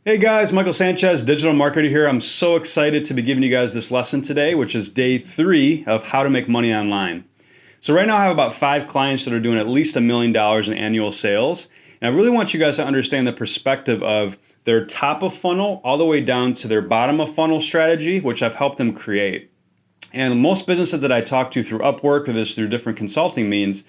Hey guys, Michael Sanchez, digital marketer here. I'm so excited to be giving you guys this lesson today, which is day 3 of how to make money online. So right now I have about 5 clients that are doing at least $1 million in annual sales. And I really want you guys to understand the perspective of their top of funnel all the way down to their bottom of funnel strategy, which I've helped them create. And most businesses that I talk to through Upwork or through different consulting means,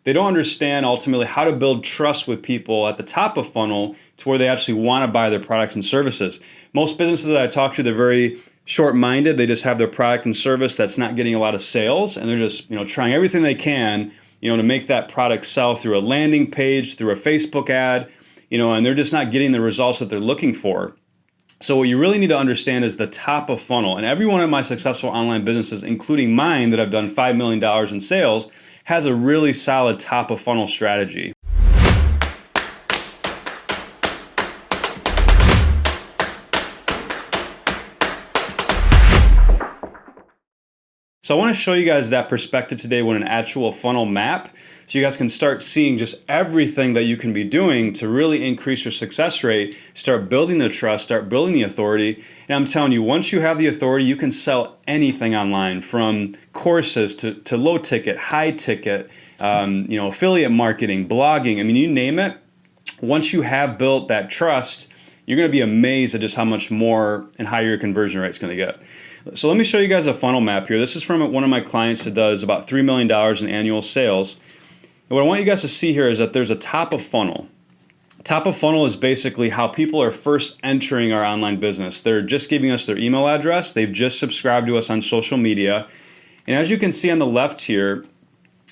they don't understand ultimately how to build trust with people at the top of funnel to where they actually want to buy their products and services. Most businesses that I talk to, they're very short-minded. They just have their product and service that's not getting a lot of sales, and they're just trying everything they can to make that product sell through a landing page, through a Facebook ad, and they're just not getting the results that they're looking for. So what you really need to understand is the top of funnel. And every one of my successful online businesses, including mine that I've done $5 million in sales, has a really solid top of funnel strategy. So I want to show you guys that perspective today with an actual funnel map, so you guys can start seeing just everything that you can be doing to really increase your success rate, start building the trust, start building the authority. And I'm telling you, once you have the authority, you can sell anything online, from courses to low ticket, high ticket, affiliate marketing, blogging. I mean, you name it. Once you have built that trust, you're going to be amazed at just how much more and higher your conversion rate is going to get. So let me show you guys a funnel map here. This is from one of my clients that does about $3 million in annual sales. And what I want you guys to see here is that there's a top of funnel. Top of funnel is basically how people are first entering our online business. They're just giving us their email address. They've just subscribed to us on social media. And as you can see on the left here,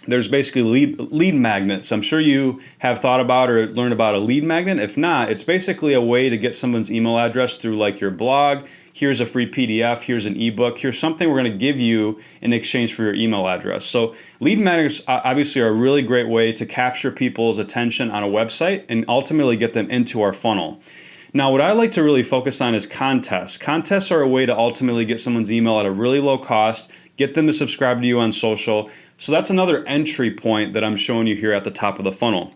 there's basically lead magnets. I'm sure you have thought about or learned about a lead magnet. If not, it's basically a way to get someone's email address through like your blog. Here's a free PDF, here's an ebook, here's something we're going to give you in exchange for your email address. So lead magnets obviously are a really great way to capture people's attention on a website and ultimately get them into our funnel. Now, what I like to really focus on is contests. Contests are a way to ultimately get someone's email at a really low cost, get them to subscribe to you on social. So that's another entry point that I'm showing you here at the top of the funnel.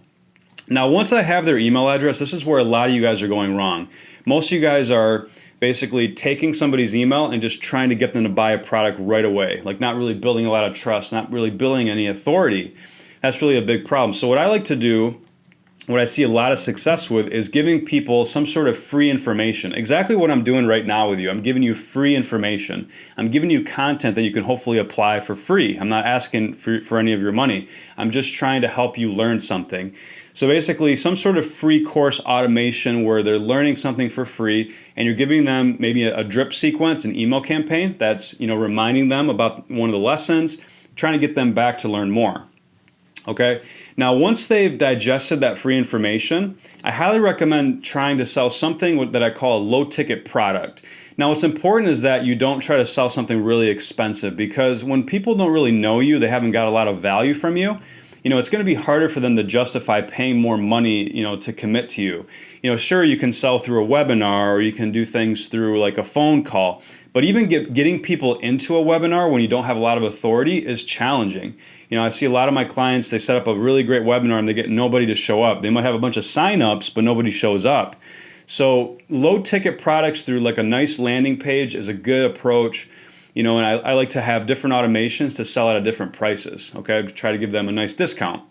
Now, once I have their email address, this is where a lot of you guys are going wrong. Most of you guys are basically taking somebody's email and just trying to get them to buy a product right away, like not really building a lot of trust, not really building any authority. That's really a big problem. So what I like to do, what I see a lot of success with, is giving people some sort of free information. Exactly what I'm doing right now with you. I'm giving you free information. I'm giving you content that you can hopefully apply for free. I'm not asking for any of your money. I'm just trying to help you learn something. So basically some sort of free course automation where they're learning something for free, and you're giving them maybe a drip sequence, an email campaign that's reminding them about one of the lessons, trying to get them back to learn more. Okay. Now, once they've digested that free information, I highly recommend trying to sell something that I call a low ticket product. Now, what's important is that you don't try to sell something really expensive, because when people don't really know you, they haven't got a lot of value from you, it's going to be harder for them to justify paying more money, to commit to you. Sure, you can sell through a webinar, or you can do things through like a phone call, but even getting people into a webinar when you don't have a lot of authority is challenging. I see a lot of my clients, they set up a really great webinar and they get nobody to show up. They might have a bunch of signups, but nobody shows up. So low ticket products through like a nice landing page is a good approach. And I like to have different automations to sell at different prices. Okay, try to give them a nice discount.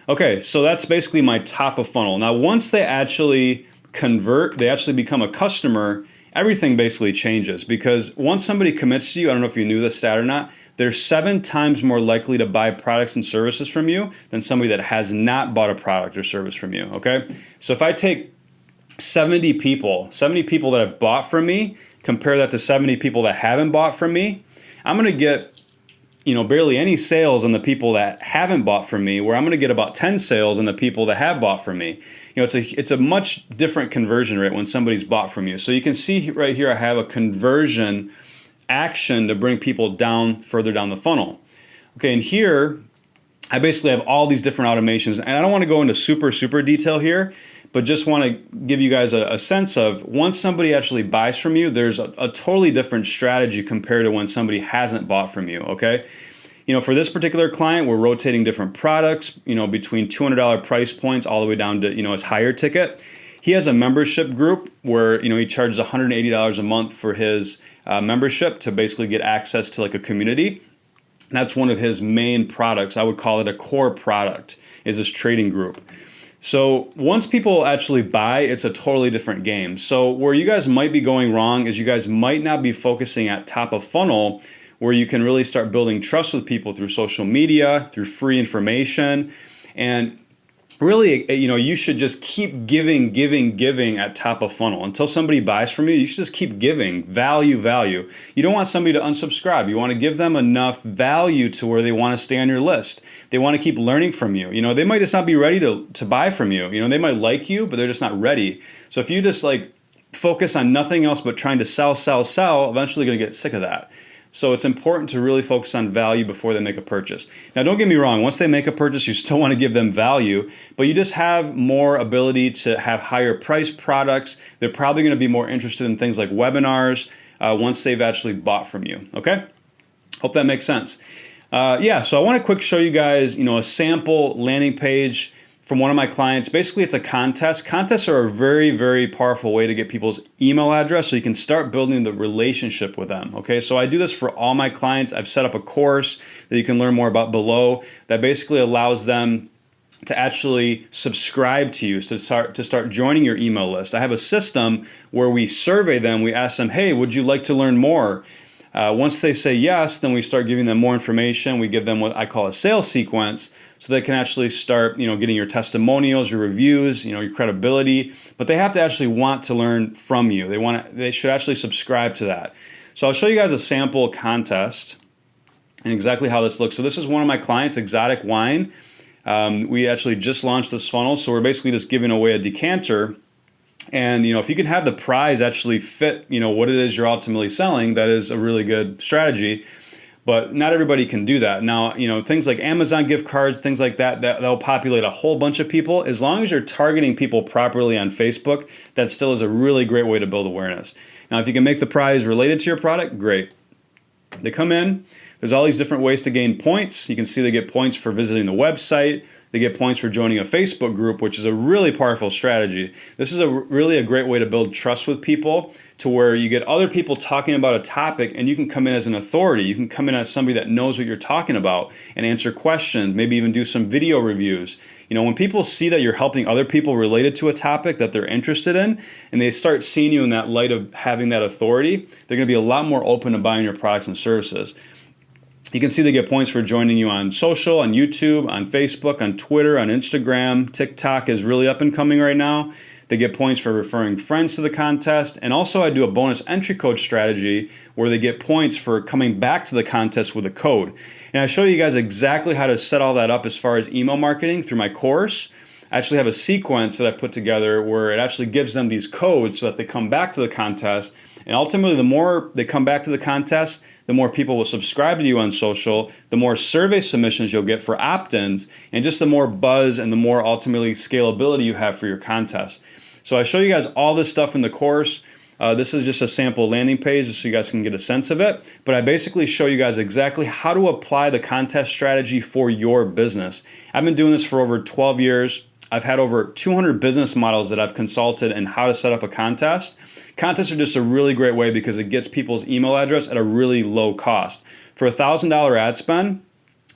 Okay, so that's basically my top of funnel. Now, once they actually convert, they actually become a customer, everything basically changes, because once somebody commits to you, I don't know if you knew this stat or not, they're 7 times more likely to buy products and services from you than somebody that has not bought a product or service from you. Okay, so if I take 70 people that have bought from me, compare that to 70 people that haven't bought from me, I'm going to get barely any sales on the people that haven't bought from me, where I'm going to get about 10 sales on the people that have bought from me. It's a much different conversion rate when somebody's bought from you. So you can see right here, I have a conversion action to bring people further down the funnel. Okay, and here I basically have all these different automations, and I don't want to go into super detail here, but just want to give you guys a sense of, once somebody actually buys from you, there's a totally different strategy compared to when somebody hasn't bought from you, okay? For this particular client, we're rotating different products, between $200 price points all the way down to, his higher ticket. He has a membership group where, he charges $180 a month for his membership to basically get access to like a community. That's one of his main products. I would call it a core product, is this trading group. So once people actually buy, it's a totally different game. So where you guys might be going wrong is you guys might not be focusing at top of funnel, where you can really start building trust with people through social media, through free information. And really, you should just keep giving at top of funnel. Until somebody buys from you, you should just keep giving value. You don't want somebody to unsubscribe. You want to give them enough value to where they want to stay on your list. They want to keep learning from you. They might just not be ready to buy from you. They might like you, but they're just not ready. So if you just focus on nothing else but trying to sell, eventually you're going to get sick of that. So it's important to really focus on value before they make a purchase. Now, don't get me wrong. Once they make a purchase, you still want to give them value, but you just have more ability to have higher priced products. They're probably going to be more interested in things like webinars once they've actually bought from you. Okay? Hope that makes sense. So I want to quick show you guys, a sample landing page from one of my clients. Basically, it's a contest. Contests are a very, very powerful way to get people's email address so you can start building the relationship with them. Okay, so I do this for all my clients. I've set up a course that you can learn more about below that basically allows them to actually subscribe to you, to start joining your email list. I have a system where we survey them. We ask them, hey, would you like to learn more? Once they say yes, then we start giving them more information. We give them what I call a sales sequence so they can actually start, getting your testimonials, your reviews, your credibility. But they have to actually want to learn from you. They should actually subscribe to that. So I'll show you guys a sample contest and exactly how this looks. So this is one of my clients, Exotic Wine. We actually just launched this funnel. So we're basically just giving away a decanter. And, if you can have the prize actually fit, what it is you're ultimately selling, that is a really good strategy. But not everybody can do that. Now, things like Amazon gift cards, things like that'll populate a whole bunch of people. As long as you're targeting people properly on Facebook, that still is a really great way to build awareness. Now, if you can make the prize related to your product, great. They come in. There's all these different ways to gain points. You can see they get points for visiting the website. They get points for joining a Facebook group, which is a really powerful strategy. This is really a great way to build trust with people, to where you get other people talking about a topic and you can come in as an authority. You can come in as somebody that knows what you're talking about and answer questions, maybe even do some video reviews. When people see that you're helping other people related to a topic that they're interested in, and they start seeing you in that light of having that authority, they're going to be a lot more open to buying your products and services. You can see they get points for joining you on social, on YouTube, on Facebook, on Twitter, on Instagram. TikTok is really up and coming right now. They get points for referring friends to the contest. And also I do a bonus entry code strategy where they get points for coming back to the contest with a code. And I show you guys exactly how to set all that up as far as email marketing through my course. I actually have a sequence that I put together where it actually gives them these codes so that they come back to the contest. And ultimately, the more they come back to the contest, the more people will subscribe to you on social, the more survey submissions you'll get for opt-ins, and just the more buzz and the more ultimately scalability you have for your contest. So I show you guys all this stuff in the course. This is just a sample landing page so you guys can get a sense of it. But I basically show you guys exactly how to apply the contest strategy for your business. I've been doing this for over 12 years. I've had over 200 business models that I've consulted in how to set up a contest. Contests are just a really great way because it gets people's email address at a really low cost. For $1,000 ad spend,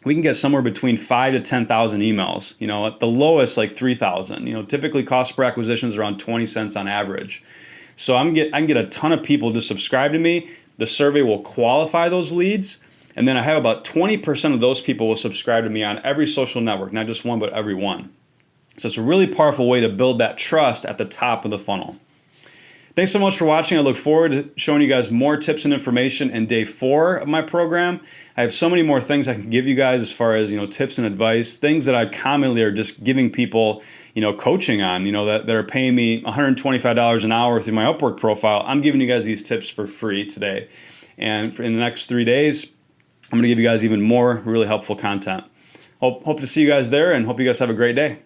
we can get somewhere between 5 to 10,000 emails. At the lowest, like 3,000. Typically cost per acquisition is around 20 cents on average. So I can get a ton of people to subscribe to me. The survey will qualify those leads. And then I have about 20% of those people will subscribe to me on every social network, not just one, but every one. So it's a really powerful way to build that trust at the top of the funnel. Thanks so much for watching. I look forward to showing you guys more tips and information in day 4 of my program. I have so many more things I can give you guys as far as, tips and advice, things that I commonly are just giving people, coaching on, that are paying me $125 an hour through my Upwork profile. I'm giving you guys these tips for free today. And in the next 3 days, I'm going to give you guys even more really helpful content. Hope to see you guys there and hope you guys have a great day.